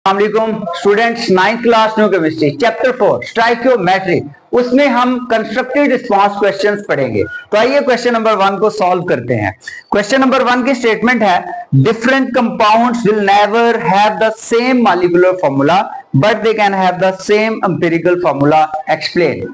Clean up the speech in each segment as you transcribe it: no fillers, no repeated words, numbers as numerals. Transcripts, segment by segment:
अस्सलामुअलैकुम students, 9th class new chemistry chapter 4 stoichiometry, उसमें हम कंस्ट्रक्टिव रिस्पांस क्वेश्चंस पढ़ेंगे। तो आइए क्वेश्चन नंबर 1 को सॉल्व करते हैं। क्वेश्चन नंबर 1 की स्टेटमेंट है, different compounds will never have the same molecular formula but they can have the same empirical formula, explain.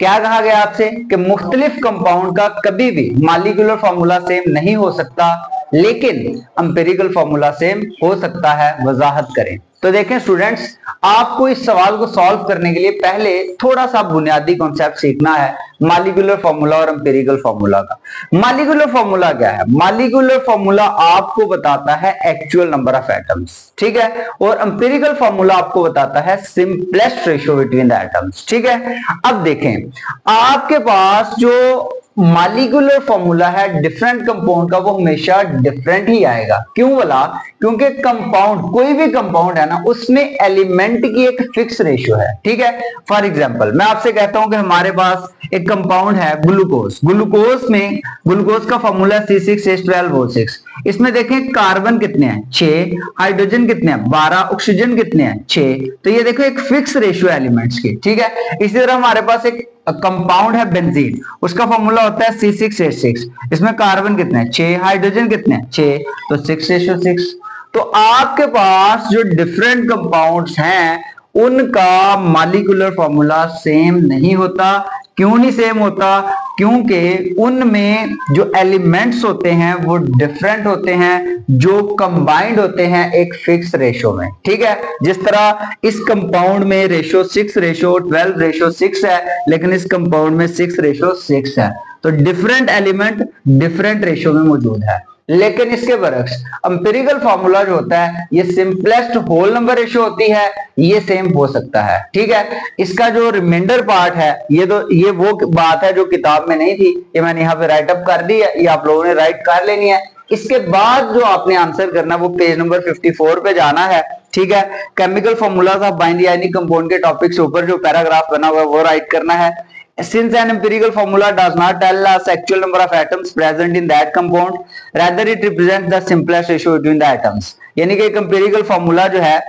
क्या कहा गया आपसे कि मुख्तलिफ कंपाउंड का कभी भी मॉलिक्यूलर फार्मूला सेम नहीं हो सकता, लेकिन एम्पिरिकल फार्मूला सेम हो सकता है। वजाहत करें। तो देखें स्टूडेंट्स, आपको इस सवाल को सॉल्व करने के लिए पहले थोड़ा सा बुनियादी कॉन्सेप्ट सीखना है मॉलिक्यूलर फार्मूला और एम्पिरिकल फार्मूला का। मॉलिक्यूलर फार्मूला क्या है? मॉलिक्यूलर फार्मूला आपको बताता है एक्चुअल नंबर ऑफ एटम्स, ठीक है, और एम्पिरिकल फार्मूला आपको बताता है simplest ratio between the atoms, ठीक है। अब देखें, आपके पास जो मॉलिक्यूलर फार्मूला है डिफरेंट कंपाउंड का, वो हमेशा डिफरेंट ही आएगा। क्यों बोला? क्योंकि कंपाउंड, कोई भी कंपाउंड है ना, उसमें एलिमेंट की एक फिक्स रेशियो है, ठीक है। फॉर एग्जांपल मैं आपसे कहता हूं कि हमारे पास एक कंपाउंड है ग्लूकोज। ग्लूकोज का फार्मूला C6H12O6। इसमें देखें कार्बन कितने हैं? 6, हाइड्रोजन कितने हैं? 12, ऑक्सीजन कितने हैं? 6। तो ये देखो एक फिक्स रेशियो एलिमेंट्स की, ठीक है। इसी तरह हमारे पास एक कंपाउंड है बेंजीन, उसका फॉर्मूला होता है C6H6। इसमें कार्बन कितने हैं? 6, हाइड्रोजन कितने हैं? 6, तो 6:6। तो आपके पास जो डिफरेंट कंपाउंड्स हैं उनका मॉलिक्यूलर फॉर्मूला सेम नहीं होता। क्यों नहीं सेम होता? क्योंकि उनमें जो एलिमेंट्स होते हैं वो डिफरेंट होते हैं, जो कंबाइंड होते हैं एक फिक्स रेशियो में, ठीक है। जिस तरह इस कंपाउंड में रेशियो 6:12:6 है, लेकिन इस कंपाउंड में 6:6 है। तो डिफरेंट एलिमेंट डिफरेंट रेशियो में मौजूद है। लेकिन इसके बरक्स एम्पिरिकल फार्मूला जो होता है, ये सिंपलेस्ट होल नंबर रेशियो होती है, ये सेम हो सकता है, ठीक है। इसका जो रिमाइंडर पार्ट है, ये वो बात है जो किताब में नहीं थी, ये मैंने यहाँ पे राइट अप कर दी है, ये आप लोगों ने राइट कर लेनी है। इसके बाद जो आपने आंसर करना है वो पेज नंबर 54 पे जाना है, ठीक है। Chemical formulas of binding ionic compound के टॉपिक से ऊपर जो पैराग्राफ बना हुआ है वो राइट करना है। Since an empirical formula does not tell us actual number of atoms present in that compound, rather it represents the simplest ratio between the atoms। यानी कि एक empirical formula जो है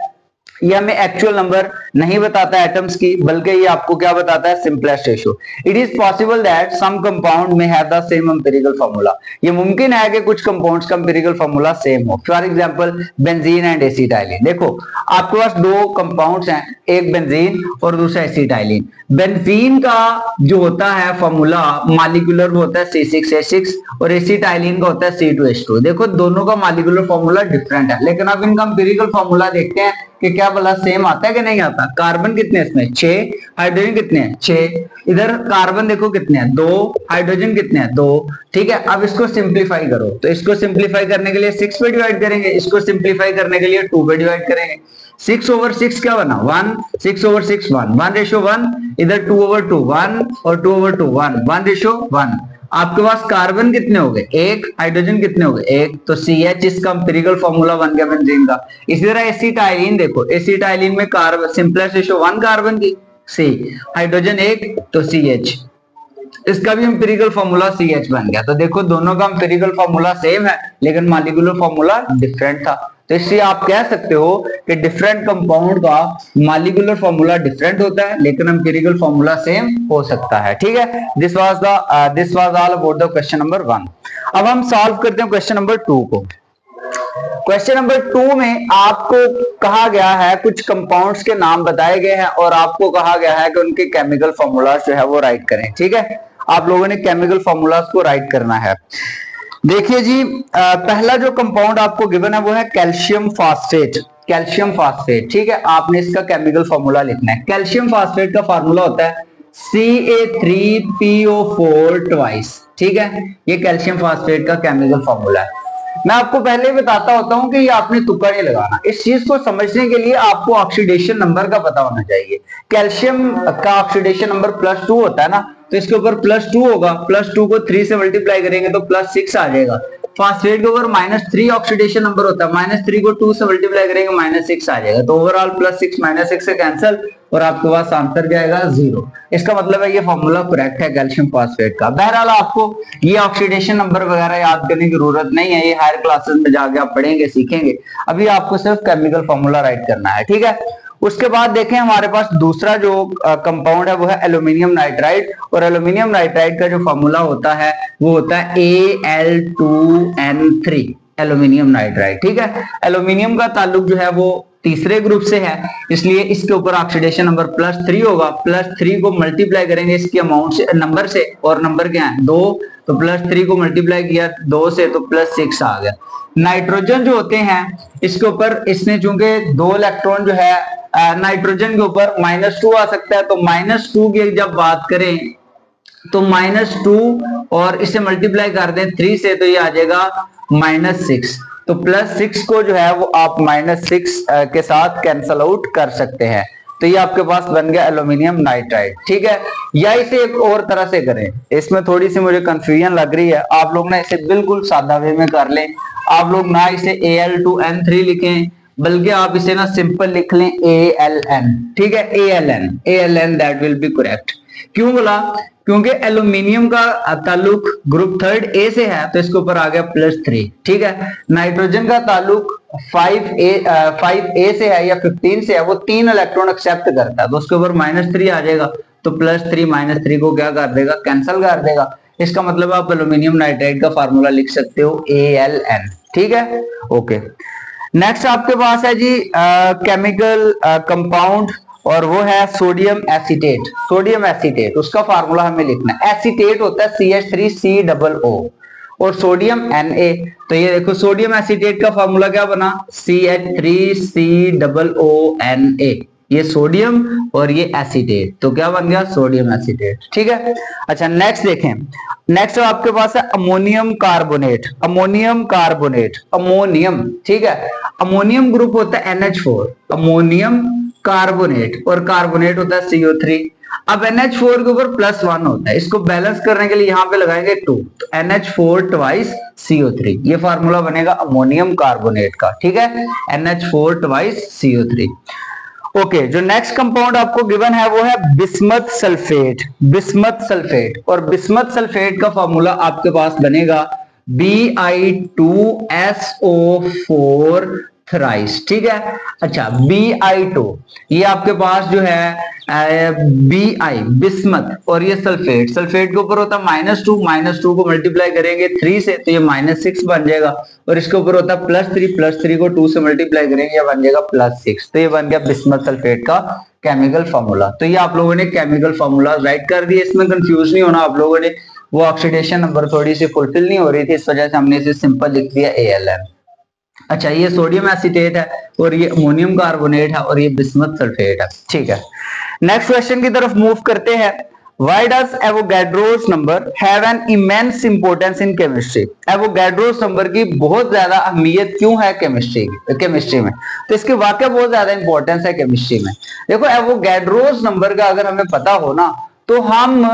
ये हमें एक्चुअल नंबर नहीं बताता एटम्स की, बल्कि ये आपको क्या बताता है? Simplest ratio. It is possible that some compound में have the same empirical formula. ये मुमकिन है कि कुछ कंपाउंड्स का एम्पिरिकल फार्मूला सेम हो। For example benzene and acetylene. देखो आपके पास दो कंपाउंड्स हैं, एक बेंजीन और दूसरा एसिटाइलिन। बेंजीन का जो होता है फार्मूला मॉलिक्यूलर वो होता है C6H6 और एसिटाइलिन का होता है C2H2। देखो दोनों का मॉलिक्यूलर फार्मूला डिफरेंट है, लेकिन आप इनका एम्पिरिकल फार्मूला देखते हैं कि क्या भला सेम आता है कि नहीं आता। कार्बन कितने हैं इसमें? 6, हाइड्रोजन कितने हैं? 6। इधर कार्बन देखो कितने हैं? 2, हाइड्रोजन कितने हैं? 2, ठीक है। अब इसको सिंप्लीफाई करो, तो इसको सिंप्लीफाई करने के लिए 6 पे डिवाइड करेंगे, इसको सिंप्लीफाई करने के लिए 2 पे डिवाइड करेंगे। 6/6 क्या बना? 1, 6/6 1, 1:1। इधर 2/2 1 और 2/2 1, 1:1। आपके पास कार्बन कितने हो गए? 1, हाइड्रोजन कितने हो गए? 1, तो CH इसका एम्पिरिकल फार्मूला बन गया बेंजीन का। इसी तरह एसिटाइलिन देखो, एसिटाइलिन में कार्बन सिंपलेस्ट रेशियो 1 कार्बन की, C, हाइड्रोजन 1, तो CH, इसका भी एम्पिरिकल फार्मूला CH बन गया। तो देखो दोनों का एम्पिरिकल फार्मूला सेम है, लेकिन मॉलिक्यूलर फार्मूला डिफरेंट था। तो इससे आप कह सकते हो कि डिफरेंट कंपाउंड का मॉलिक्यूलर फार्मूला डिफरेंट होता है, लेकिन एम्पिरिकल फार्मूला सेम हो सकता है, ठीक है। This was all about the question number 1। अब हम सॉल्व करते हैं क्वेश्चन नंबर 2 को। क्वेश्चन नंबर 2 में आपको कहा गया है, कुछ कंपाउंड्स के नाम बताए गए हैं और आपको कहा गया है कि उनके केमिकल फार्मूला जो है वो राइट करें, ठीक है। आप लोगों ने केमिकल फार्मूलाज को राइट करना है। देखिए जी, पहला जो कंपाउंड आपको गिवन है वो है कैल्शियम फास्फेट। कैल्शियम फास्फेट, ठीक है। आपने इसका केमिकल फार्मूला लिखना है। कैल्शियम फास्फेट का फार्मूला होता है Ca3PO4 ट्वाइस, ठीक है। ये कैल्शियम फास्फेट का केमिकल फार्मूला है। मैं आपको पहले ही बताता होता हूं कि ये आपने तुक्का नहीं लगाना। इस चीज को समझने के लिए आपको ऑक्सीडेशन नंबर का पता होना चाहिए। कैल्शियम का ऑक्सीडेशन नंबर +2 होता है ना, तो इसके ऊपर +2 होगा, +2 को 3 से मल्टीप्लाई करेंगे तो +6 आ जाएगा। फास्फेट के ऊपर -3 ऑक्सीडेशन नंबर होता है, -3 को 2 से मल्टीप्लाई करेंगे -6 आ जाएगा। तो ओवरऑल +6 -6 से कैंसिल, और आपके पास आंसर क्या आएगा 0। इसका मतलब है ये फॉर्मूला करेक्ट है कैल्शियम फॉस्फेट का। बहरहाल आपको ये ऑक्सीडेशन नंबर वगैरह याद करने की जरूरत नहीं है, ये हायर क्लासेस में जाके आप पढ़ेंगे सीखेंगे। अभी आपको सिर्फ केमिकल फॉर्मूला राइट करना है, ठीक है। उसके बाद देखें हमारे पास दूसरा जो कंपाउंड है वो है एल्यूमिनियम नाइट्राइड, और एल्यूमिनियम नाइट्राइड का जो फॉर्मूला होता है वो होता है Al2N3 एल्यूमिनियम नाइट्राइड, ठीक है। एल्यूमिनियम का ताल्लुक जो है वो तीसरे ग्रुप से है, इसलिए इसके ऊपर ऑक्सीडेशन नंबर +3 होगा। +3 को मल्टीप्लाई करेंगे इसके अमाउंट से, नंबर से, और नंबर क्या है 2, तो +3 को मल्टीप्लाई किया 2 से तो +6 आ गया। नाइट्रोजन जो होते हैं इसके ऊपर इसने चूंकि 2 इलेक्ट्रॉन जो है नाइट्रोजन के ऊपर -2 आ सकता है, तो -2 की जब बात करें तो -2 और इसे मल्टीप्लाई कर दें 3 से तो ये आ जाएगा -6, तो +6 को जो है वो आप -6 के साथ कैंसल आउट कर सकते हैं, तो ये आपके पास बन गया एल्यूमिनियम नाइट्राइड, ठीक है। या इसे एक और तरह से करें, इसमें थोड़ी सी मुझे कंफ्यूजन लग रही है, आप लोग ना इसे बिल्कुल सादा वे में कर लें। आप लोग ना इसे Al2N3 लिखें, बल्कि आप इसे ना सिंपल लिख लें ALN, ठीक है, ALN that will be correct. क्यों बोला? क्योंकि एल्यूमिनियम का ताल्लुक ग्रुप 3 A से है, तो इसके ऊपर आ गया +3, ठीक है। नाइट्रोजन का ताल्लुक 5A से है या 15 से है, वो 3 इलेक्ट्रॉन एक्सेप्ट करता है, तो उसके ऊपर -3 आ जाएगा, तो +3 -3 को क्या कर देगा, कैंसल कर देगा। इसका मतलब आप एल्यूमिनियम नाइट्राइड का फार्मूला लिख सकते हो ALN, ठीक है, ओके। नेक्स्ट आपके पास है जी केमिकल कंपाउंड, और वो है सोडियम एसीटेट। सोडियम एसीटेट उसका फार्मूला हमें लिखना है। एसीटेट होता है CH3COO और सोडियम Na, तो ये देखो सोडियम एसीटेट का फार्मूला क्या बना, CH3COONA, ये सोडियम और ये एसीटेट, तो क्या बन गया, सोडियम एसीटेट, ठीक है। अच्छा नेक्स्ट देखें, नेक्स्ट आपके पास है ammonium carbonate. Ammonium carbonate, ammonium, ठीक है, अमोनियम ग्रुप होता है NH4, अमोनियम कार्बोनेट, और कार्बोनेट होता है CO3। अब NH4 के ऊपर +1 होता है, इसको बैलेंस करने के लिए यहाँ पे लगाएंगे 2, तो NH4 ट्वाइस CO3, ये फार्मूला बनेगा अमोनियम कार्बोनेट का, ठीक है, NH4 ट्वाइस CO3। ओके, जो नेक्स्ट कंपाउंड आपको गिवन है वो है बिस्मथ सल्फेट। बिस्मथ सल्फेट, और बिस्मथ सल्फेट का फॉर्मूला आपके पास बनेगा Bi2SO4 थ्राइस, ठीक है। अच्छा Bi2, ये आपके पास जो है Bi बिस्मथ, और ये सल्फेट, सल्फेट के ऊपर होता है -2 को मल्टीप्लाई करेंगे 3 से तो ये -6 बन जाएगा, और इसके ऊपर होता है +3 को 2 से मल्टीप्लाई करेंगे ये बन जाएगा +6, तो ये बन गया बिस्मथ सल्फेट का केमिकल फॉर्मूला। तो ये आप लोगों ने केमिकल फॉर्मूला राइट कर दिए, इसमें कंफ्यूज नहीं होना आप लोगों ने, वो ऑक्सीडेशन नंबर थोड़ी सी फुलफिल नहीं हो रही थी, इस वजह से हमने इसे सिंपल लिख दिया ALN। अच्छा, ये सोडियम एसीटेट है, और ये अमोनियम कार्बोनेट है, और ये बिस्मथ सल्फेट है, ठीक है। नेक्स्ट क्वेश्चन की तरफ मूव करते हैं। Why does Avogadro's number have an immense importance in chemistry? Avogadro's number की बहुत ज्यादा अहमियत क्यों है केमिस्ट्री में? तो इसके वाकई बहुत ज्यादा इंपॉर्टेंस है केमिस्ट्री में। देखो Avogadro's नंबर का अगर हमें पता हो ना, तो हम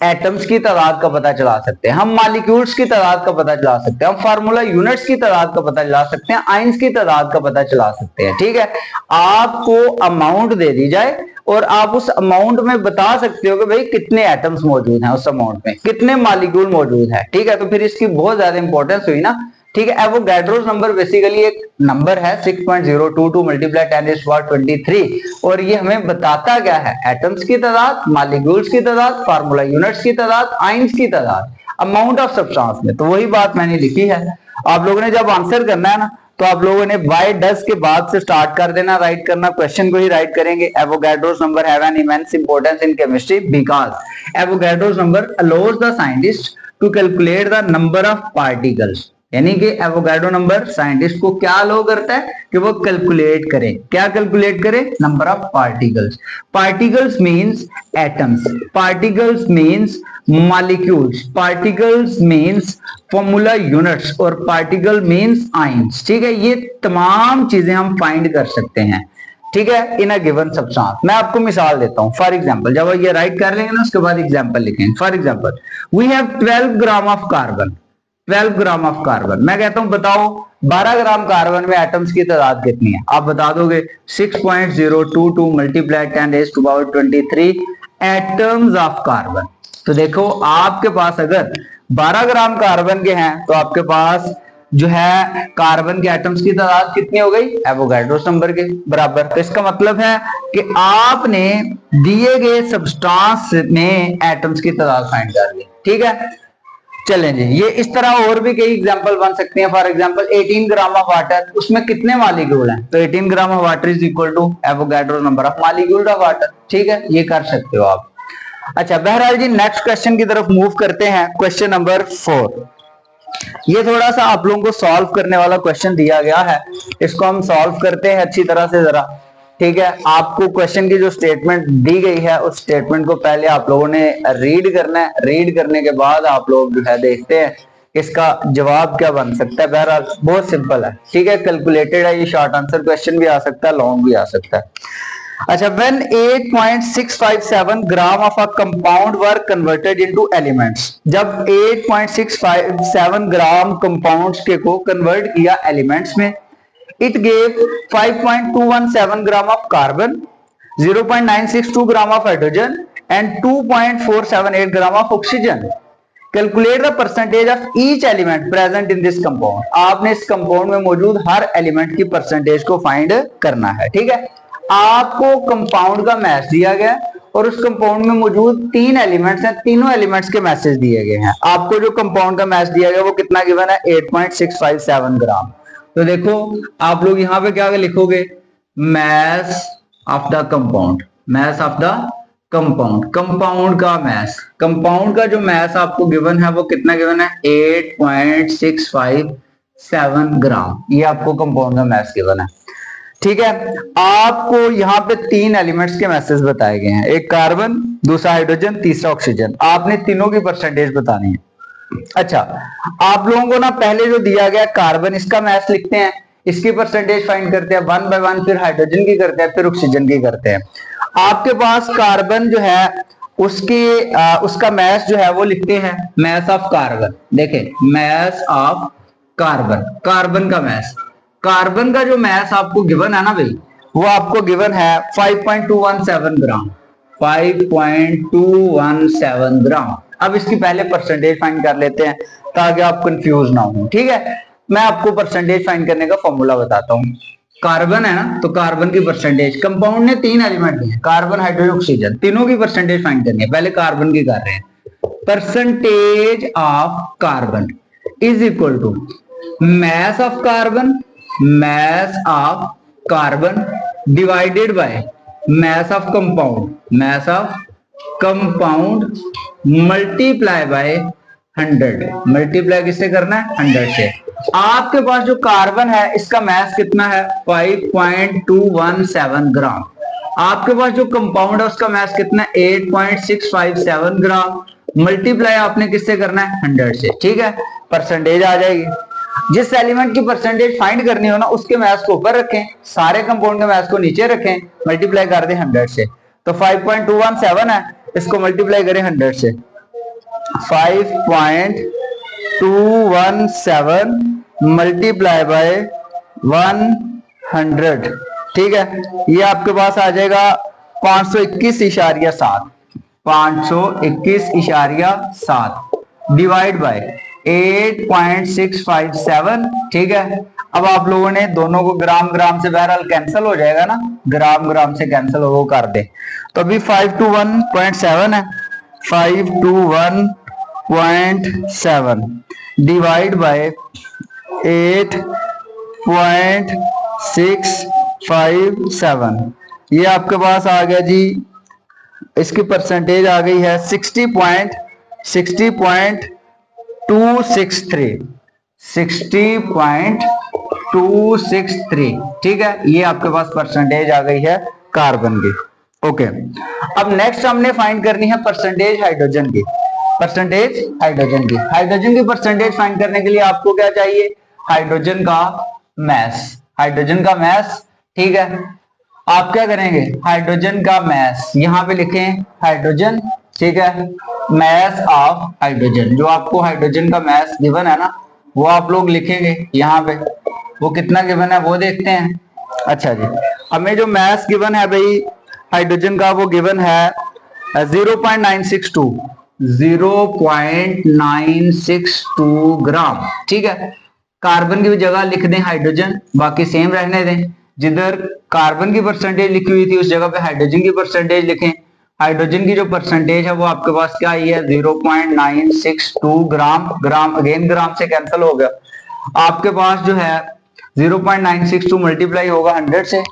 एटम्स की तादाद का पता चला सकते हैं, हम मॉलिक्यूल्स की तादाद का पता चला सकते हैं, हम फार्मूला यूनिट्स की तादाद का पता चला सकते हैं, आयंस की तादाद का पता चला सकते हैं, ठीक है। आपको अमाउंट दे दी जाए और आप उस अमाउंट में बता सकते हो कि भाई कितने एटम्स मौजूद हैं, उस अमाउंट में कितने मॉलिक्यूल मौजूद है, ठीक है। तो फिर इसकी बहुत ज्यादा इंपॉर्टेंस हुई ना, ठीक है। एवोगैड्रोस नंबर बेसिकली एक नंबर है 6.022 × 10⁻23, और ये हमें बताता क्या है, एटम्स की तादाद, मॉलिक्यूल्स की तादाद, फार्मूला यूनिट्स की तादाद, आयंस की तादाद, अमाउंट ऑफ सब्सटेंस में। तो वही बात मैंने लिखी है। आप लोगों ने जब आंसर करना है ना, तो आप लोगों ने why does के बाद से स्टार्ट कर देना, राइट करना, क्वेश्चन को ही राइट करेंगे। Avogadro's number have an immense importance in chemistry because Avogadro's number allows the scientist to calculate the number of particles, यानी कि एवोगैड्रो नंबर साइंटिस्ट को क्या अलाउ करता है कि वो कैलकुलेट करें, क्या कैलकुलेट करें, number of particles. Particles means atoms, particles means molecules, particles means formula units, और पार्टिकल मींस आयंस, ठीक है। ये तमाम चीजें हम फाइंड कर सकते हैं, ठीक है, इन अ गिवन सब्सटेंस। मैं आपको मिसाल देता हूं। फॉर एग्जांपल, जब ये राइट कर लेंगे ना, उसके बाद एग्जांपल लिखेंगे। For example, we have 12 gram of carbon, 12 gram of carbon. मैं कहता हूं बताओ 12 ग्राम कार्बन में एटम्स की तादाद कितनी है? आप बता दोगे 6.022 मल्टीप्लाई 10⁻23 एटम्स ऑफ कार्बन। तो देखो आपके पास अगर 12 ग्राम कार्बन के हैं तो आपके पास जो है कार्बन के एटम्स की तादाद कितनी हो गई? एवोगाड्रो नंबर के बराबर। तो इसका मतलब है कि आपने दिए गए सब्सटेंस में एटम्स की तादाद फाइंड कर ली। ठीक है, चलें जी, ये इस तरह और भी कई एग्जांपल बन सकते हैं। For example 18 gram of water, उसमें कितने मॉलिक्यूल हैं? तो 18 gram of water is equal to Avogadro number of molecule of water. ठीक है, ये कर सकते हो आप। अच्छा, बहरहाल जी नेक्स्ट क्वेश्चन की तरफ मूव करते हैं। क्वेश्चन नंबर 4, ये थोड़ा सा आप लोगों को सॉल्व करने वाला क्वेश्चन दिया गया है, इसको हम सॉल्व करते हैं अच्छी तरह से जरा। ठीक है, आपको क्वेश्चन की जो स्टेटमेंट दी गई है उस स्टेटमेंट को पहले आप लोगों ने रीड करना है। रीड करने के बाद आप लोग जो है देखते हैं इसका जवाब क्या बन सकता है। बहरहाल बहुत सिंपल है। ठीक है, कैलकुलेटेड है, ये शॉर्ट आंसर क्वेश्चन भी आ सकता है, लॉन्ग भी आ सकता है। अच्छा, when 8.657 gram of a compound were converted into elements, जब 8.657 ग्राम कंपाउंड्स के को कन्वर्ट किया एलिमेंट्स में, it gave 5.217 gram of carbon, 0.962 gram of hydrogen and 2.478 gram of oxygen. Calculate the percentage of each element present in this compound. आपने इस compound में मौजूद हर element की परसेंटेज को फाइंड करना है। ठीक है, आपको कंपाउंड का मैच दिया गया और उस कंपाउंड में मौजूद 3 एलिमेंट्स हैं, तीनों एलिमेंट्स के मैसेज दिए गए हैं। आपको जो कंपाउंड का मैच दिया गया वो कितना गिवन है? 8.657 ग्राम। तो देखो आप लोग यहां पे क्या लिखोगे? Mass of the compound, mass of the compound, compound का मैस, कंपाउंड का जो मैस आपको गिवन है वो कितना गिवन है? 8.657 ग्राम। ये आपको कंपाउंड का मैस गिवन है। ठीक है, आपको यहाँ पे 3 एलिमेंट्स के मैसेज बताए गए हैं, एक कार्बन, दूसरा हाइड्रोजन, तीसरा ऑक्सीजन। आपने तीनों की परसेंटेज बतानी है। अच्छा, आप लोगों को ना पहले जो दिया गया कार्बन, इसका मैच लिखते हैं, इसकी परसेंटेज फाइंड करते हैं 1 बाय 1, फिर हाइड्रोजन की करते हैं, फिर ऑक्सीजन की करते हैं। आपके पास कार्बन जो है उसका मैच जो है वो लिखते हैं मैस ऑफ कार्बन। देखें, मैस ऑफ कार्बन, कार्बन का मैस, कार्बन का जो मैस आपको गिवन है ना भाई, वो आपको गिवन है 5.217 ग्राम, 5.217 ग्राम। अब इसकी पहले परसेंटेज फाइंड कर लेते हैं ताकि आप कंफ्यूज ना हो। ठीक है, मैं आपको परसेंटेज फाइंड करने का फॉर्मूला बताता हूं। कार्बन है ना, तो कार्बन की परसेंटेज, कंपाउंड ने 3 एलिमेंट दिए, कार्बन, हाइड्रोजन, ऑक्सीजन, तीनों की परसेंटेज फाइंड करनी है। पहले कार्बन की कर रहे हैं। Percentage of carbon is equal to mass of carbon, mass of carbon divided by mass of compound, mass of compound multiply by 100। Multiply किससे करना है? 100 से। आपके पास जो कार्बन है इसका मैस कितना है? 5.217 ग्राम। आपके पास जो कंपाउंड है उसका मैस कितना है? 8.657 ग्राम। मल्टीप्लाई आपने किससे करना है? 100 से। ठीक है, परसेंटेज आ जाएगी। जिस एलिमेंट की परसेंटेज फाइंड करनी हो ना उसके मैथ्स को ऊपर रखें, सारे कंपाउंड के मैथ्स को नीचे रखें, मल्टीप्लाई कर दें 100 से। तो 5.217 है, इसको मल्टीप्लाई करें 100 से। 5.217 मल्टीप्लाई बाय 100। ठीक है, ये आपके पास आ जाएगा 521.7, 521.7 डिवाइड बाय 8.657। ठीक है, अब आप लोगों ने दोनों को ग्राम ग्राम से बहरहाल कैंसिल हो जाएगा ना, ग्राम ग्राम से कैंसिल हो, वो कर दे। तो अभी 521.7 है, 521.7 डिवाइड बाय 8.657, ये आपके पास आ गया जी, इसकी परसेंटेज आ गई है 60.263। ठीक है, ये आपके पास परसेंटेज आ गई है कार्बन की। ओके, अब नेक्स्ट हमने फाइंड करनी है परसेंटेज हाइड्रोजन की। परसेंटेज हाइड्रोजन की, हाइड्रोजन की परसेंटेज फाइंड करने के लिए आपको क्या चाहिए? हाइड्रोजन का मैस, हाइड्रोजन का मैस। ठीक है, आप क्या करेंगे? हाइड्रोजन का मैस यहां पे लिखें हाइड्रोजन। ठीक है, मैस ऑफ हाइड्रोजन, जो आपको हाइड्रोजन का मैस गिवन है ना वो आप लोग लिखेंगे यहाँ पे वो कितना गिवन है वो देखते हैं। अच्छा जी, हमें जो मास गिवन है भाई हाइड्रोजन का वो गिवन है 0.962 0.962 ग्राम। ठीक है, कार्बन की भी जगह लिख दें हाइड्रोजन, बाकी सेम रहने दें। जिधर कार्बन की परसेंटेज लिखी हुई थी उस जगह पे हाइड्रोजन की परसेंटेज लिखें। हाइड्रोजन की जो परसेंटेज है वो आपके पास क्या आई है 0.962 ग्राम। ग्राम अगेन ग्राम से कैंसिल हो गया। आपके पास जो है 0.962 मल्टीप्लाई होगा 100 से,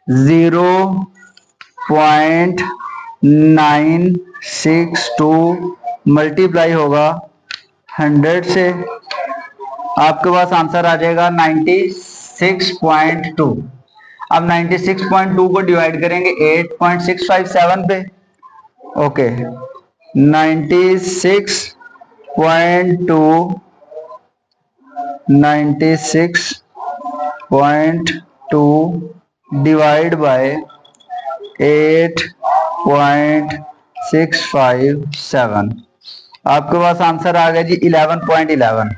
0.962 मल्टीप्लाई होगा 100 से, आपके पास आंसर आ जाएगा 96.2। अब 96.2 को डिवाइड करेंगे 8.657 पे। ओके 96.2 डिवाइड बाय 8.657, आपके पास आंसर आ गया जी 11.11।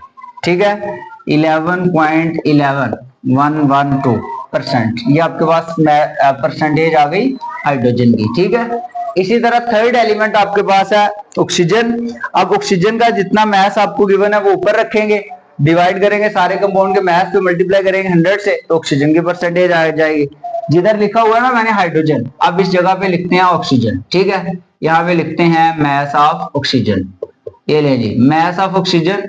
ठीक है 11.112%, ये आपके पास परसेंटेज आ गई हाइड्रोजन की। ठीक है, इसी तरह थर्ड एलिमेंट आपके पास है ऑक्सीजन। अब ऑक्सीजन का जितना मास आपको गिवन है वो ऊपर रखेंगे, डिवाइड करेंगे सारे कंपाउंड के मास पे, मल्टीप्लाई करेंगे 100 से तो ऑक्सीजन की परसेंटेज आ जाएगी। जिधर लिखा हुआ है ना मैंने हाइड्रोजन, अब इस जगह पे लिखते हैं ऑक्सीजन। ठीक है, यहाँ पे लिखते हैं मास ऑफ ऑक्सीजन। ये ले जी मास ऑफ ऑक्सीजन।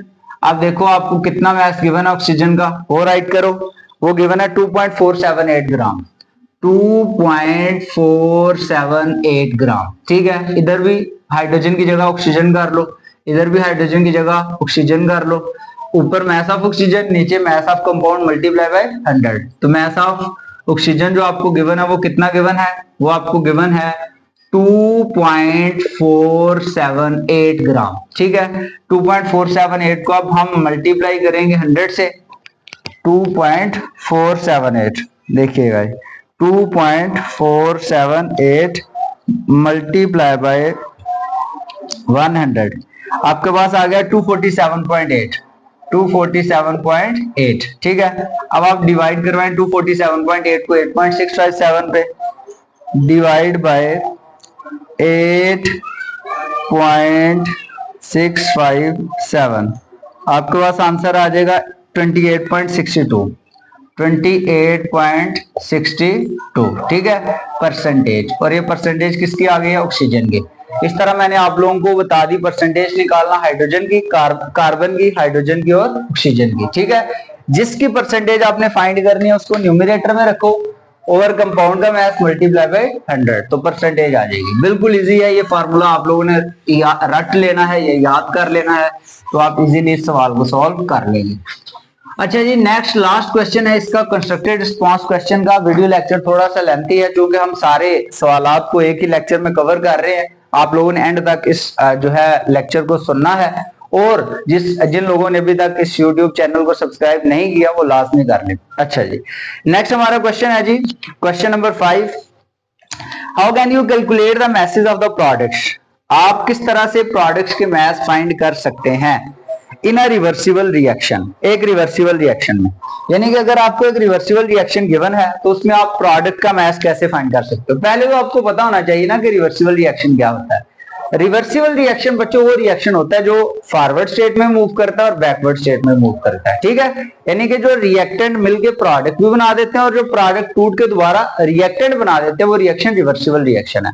अब देखो आपको कितना मास गिवन है ऑक्सीजन का, वो राइट करो। वो गिवन है 2.478 ग्राम, 2.478 ग्राम। ठीक है, इधर भी हाइड्रोजन की जगह ऑक्सीजन कर लो, इधर भी हाइड्रोजन की जगह ऑक्सीजन कर लो। ऊपर मास ऑफ ऑक्सीजन, नीचे mass of compound multiply by 100। तो मास ऑफ ऑक्सीजन जो आपको गिवन है वो कितना गिवन है, वो आपको गिवन है 2.478 ग्राम। ठीक है, 2.478 को अब हम मल्टीप्लाई करेंगे 100 से। 2.478 देखिएगा 2.478 मल्टीप्लाई बाय 100, आपके पास आ गया 247.8। 247.8। ठीक है, अब आप डिवाइड करवाएं 247.8 को 8.657 पे, डिवाइड बाय 8.657, आपके पास आंसर आ जाएगा 28.62। 28.62 ठीक है परसेंटेज। और ये परसेंटेज किसकी आ गई है, ऑक्सीजन की। इस तरह मैंने आप लोगों को बता दी परसेंटेज निकालना हाइड्रोजन की, कार्बन की, हाइड्रोजन की और ऑक्सीजन की। ठीक है, जिसकी परसेंटेज आपने फाइंड करनी है उसको न्यूमरेटर में रखो, ओवर कंपाउंड का मास मल्टीप्लाई बाय 100 तो परसेंटेज आ जाएगी। बिल्कुल इजी है, ये फार्मूला आप लोगों ने रट लेना है, ये याद कर लेना है, तो आप इजीली इस सवाल को सॉल्व कर लेंगे। अच्छा जी, नेक्स्ट लास्ट क्वेश्चन है इसका कंस्ट्रक्टेड रिस्पांस क्वेश्चन का। वीडियो लेक्चर थोड़ा सा लेंथी है क्योंकि हम सारे सवालात को एक ही लेक्चर में कवर कर रहे हैं। आप लोगों ने एंड तक इस जो है लेक्चर को सुनना है, और जिन लोगों ने अभी तक इस YouTube चैनल को सब्सक्राइब नहीं किया वो लाजमी कर लें। अच्छा जी, नेक्स्ट हमारा क्वेश्चन है जी question number 5। How can you calculate the masses of the products. आप किस तरह से प्रोडक्ट्स के मास फाइंड कर सकते हैं इन अ रिवर्सिबल रिएक्शन, एक रिवर्सिबल रिएक्शन में। यानी कि अगर आपको एक रिवर्सिबल रिएक्शन गिवन है तो उसमें आप प्रोडक्ट का मास कैसे फाइंड कर सकते हो। पहले तो आपको पता होना चाहिए ना कि रिवर्सिबल रिएक्शन क्या होता है। रिवर्सिबल रिएक्शन बच्चों वो रिएक्शन होता है जो फॉरवर्ड स्टेट में मूव करता है और बैकवर्ड स्टेट में मूव करता है। ठीक है, यानी कि जो रिएक्टेंट मिलके प्रोडक्ट भी बना देते हैं और जो प्रोडक्ट टूट के दोबारा रिएक्टेंट बना देते हैं, वो रिएक्शन रिवर्सिबल रिएक्शन है।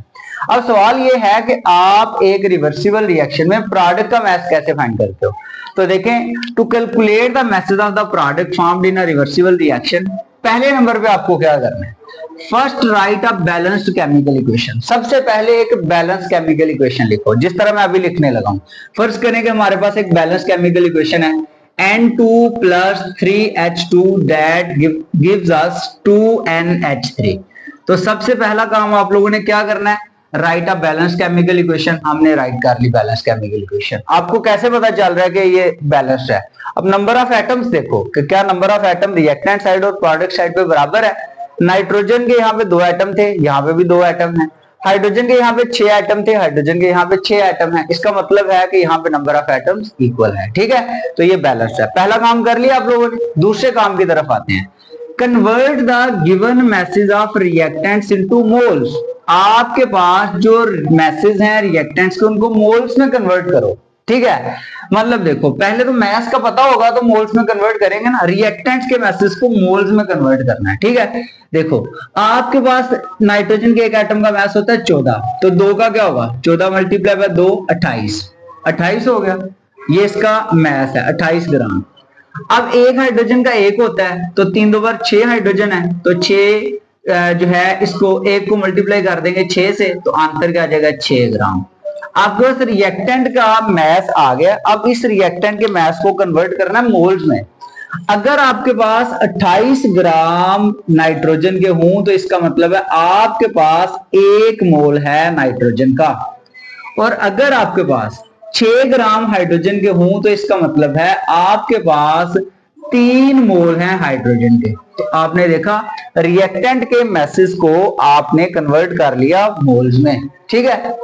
अब सवाल ये है कि आप एक रिवर्सिबल रिएक्शन में प्रोडक्ट का मास कैसे फाइंड करते हो। तो देखें, to calculate the masses of the product formed in a reversible reaction, पहले नंबर पे आपको क्या करना है, first write a balanced chemical equation. सबसे पहले एक बैलेंस केमिकल इक्वेशन लिखो, जिस तरह मैं अभी लिखने लगा हूं। फर्स्ट करें कि हमारे पास एक बैलेंस केमिकल इक्वेशन है N2 plus 3H2 that gives us 2NH3। तो सबसे पहला काम आप लोगों ने क्या करना है, right a balance chemical equation. हमने राइट कर ली बैलेंस केमिकल इक्वेशन। आपको कैसे पता चल रहा है कि ये बैलेंस्ड है। अब नंबर ऑफ एटम्स देखो कि क्या number of atom reactant side और प्रोडक्ट साइड पे बराबर है। नाइट्रोजन के यहाँ पे 2 एटम थे, यहाँ पे भी 2 एटम है। हाइड्रोजन के यहाँ पे 6 एटम थे, हाइड्रोजन के यहाँ पे 6 एटम है, इसका मतलब है कि यहाँ पे नंबर ऑफ एटम्स इक्वल है। ठीक है, तो ये बैलेंस है। पहला काम कर लिया आप लोगों ने। दूसरे काम की तरफ आते हैं। Convert the given message of reactants into moles. आपके पास जो मैसेज हैं रिएक्टेंट्स के, उनको मोल्स में कन्वर्ट करो। ठीक है, मतलब देखो, पहले तो मैस का पता होगा तो मोल्स में कन्वर्ट करेंगे ना, रिएक्टेंट्स के मैसेज को मोल्स में कन्वर्ट करना है। ठीक है, देखो आपके पास नाइट्रोजन के एक एटम का मैस होता है 14, तो 2 का क्या होगा, 14 मल्टीप्लाई बाय 2 28, 28 हो गया। ये इसका मैस है 28 ग्राम। अब एक हाइड्रोजन का एक होता है, तो 3 2 बार 6 हाइड्रोजन है, तो 6 जो है इसको एक को मल्टीप्लाई कर देंगे 6 से, तो आंसर क्या आ जाएगा 6 ग्राम। आपके पास रिएक्टेंट का मैस आ गया। अब इस रिएक्टेंट के मैस को कन्वर्ट करना है मोल्स में। अगर आपके पास 28 ग्राम नाइट्रोजन के हों, तो इसका मतलब है आपके पास 1 मोल है नाइट्रोजन का। और अगर आपके पास 6 ग्राम हाइड्रोजन के हों, तो इसका मतलब है आपके पास 3 मोल हैं हाइड्रोजन के। तो आपने देखा रिएक्टेंट के मैसेज को आपने कन्वर्ट कर लिया मोल्स में। ठीक है,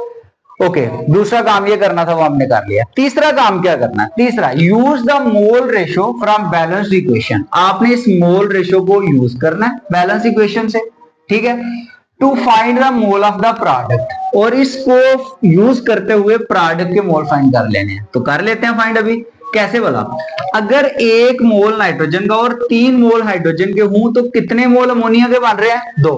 ओके, दूसरा काम ये करना था वो हमने कर लिया। तीसरा काम क्या करना है, तीसरा, use the mole ratio from balanced equation. आपने इस मोल रेशो को यूज करना है बैलेंस इक्वेशन से। ठीक है, to find the mole of the product, और इसको यूज करते हुए प्रोडक्ट के मोल फाइंड कर लेने हैं। तो कर लेते हैं फाइंड। अभी कैसे बोला, अगर 1 मोल नाइट्रोजन का और 3 मोल हाइड्रोजन के हों, तो कितने मोल अमोनिया के बन रहे हैं, 2।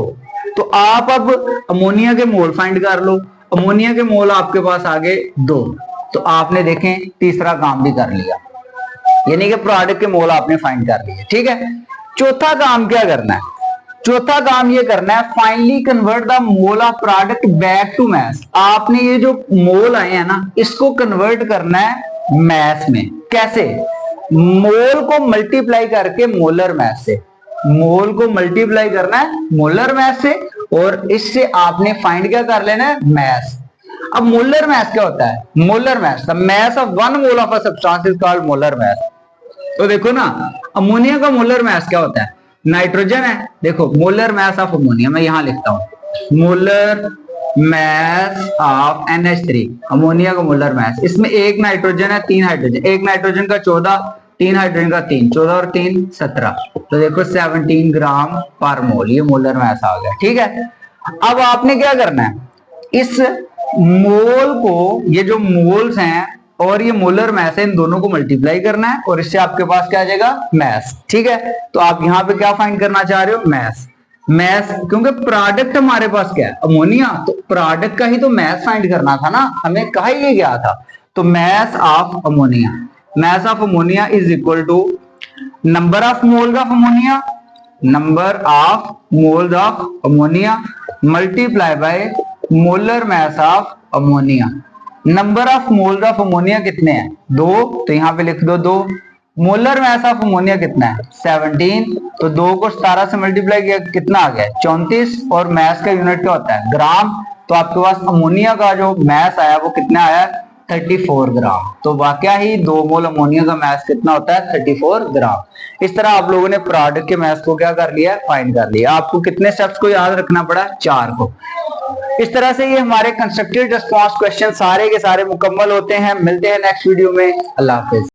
तो आप अब अमोनिया के मोल फाइंड कर लो। अमोनिया के मोल आपके पास आ गए 2, तो आपने देखें तीसरा काम भी कर लिया, यानी कि प्रोडक्ट के मोल आपने फाइंड कर लिए। ठीक है, चौथा काम क्या करना है, चौथा काम ये करना है, finally convert the mole of product back to mass. आपने ये जो मोल आए हैं ना, इसको कन्वर्ट करना है मैस में। कैसे, मोल को मल्टीप्लाई करके मोलर मैस से, मोल को मल्टीप्लाई करना है मोलर मैस से, और इससे आपने फाइंड क्या कर लेना है, मैस। अब मोलर मैस क्या होता है, molar mass, the mass of 1 mole of a substance is called molar mass. तो देखो ना, अमोनिया का मोलर मैस क्या होता है, नाइट्रोजन है, देखो मोलर मैस ऑफ अमोनिया मैं यहां लिखता हूं, molar mass of NH3, ammonia का मोलर मैस। इसमें 1 नाइट्रोजन है, 3 हाइड्रोजन, 1 नाइट्रोजन का 14, 3 हाइड्रोजन का 3, 14 और 3 17, तो देखो 17 ग्राम पर मोल, ये मोलर मैस आ गया। ठीक है, अब आपने क्या करना है, इस मोल को, ये जो मोल्स हैं और ये मोलर मैस है, इन दोनों को मल्टीप्लाई करना है, और इससे आपके पास क्या आ जाएगा, मैस। ठीक है, तो आप यहां पे क्या फाइंड करना चाह रहे हो, मैस। मैस, क्योंकि प्रोडक्ट हमारे पास क्या है, अमोनिया, तो प्रोडक्ट का ही तो मैस फाइंड करना था ना, हमें कहा ही गया था। तो mass of ammonia, mass of ammonia is equal to number of moles of ammonia, number of moles of ammonia multiply by molar mass of ammonia. Number of moles of ammonia कितने हैं, 2, तो यहां पे लिख दो 2। मोलर मैस ऑफ अमोनिया कितना है, 17, तो 2 को 17 से मल्टीप्लाई किया कितना आ गया, 34, और मैस का यूनिट क्या होता है, ग्राम। तो आपके पास अमोनिया का जो मैस आया वो कितना आया, 34 ग्राम। तो वाकया ही 2 मोल अमोनिया का मैस कितना होता है, 34 ग्राम। इस तरह आप लोगों ने प्रोडक्ट के मैस को क्या कर लिया, फाइंड कर लिया। आपको कितने स्टेप्स को याद रखना पड़ा, 4 को। इस तरह से ये हमारे कंस्ट्रक्टिव रिस्पांस क्वेश्चन सारे के सारे मुकम्मल होते हैं। मिलते हैं नेक्स्ट वीडियो में, अल्लाह हाफिज।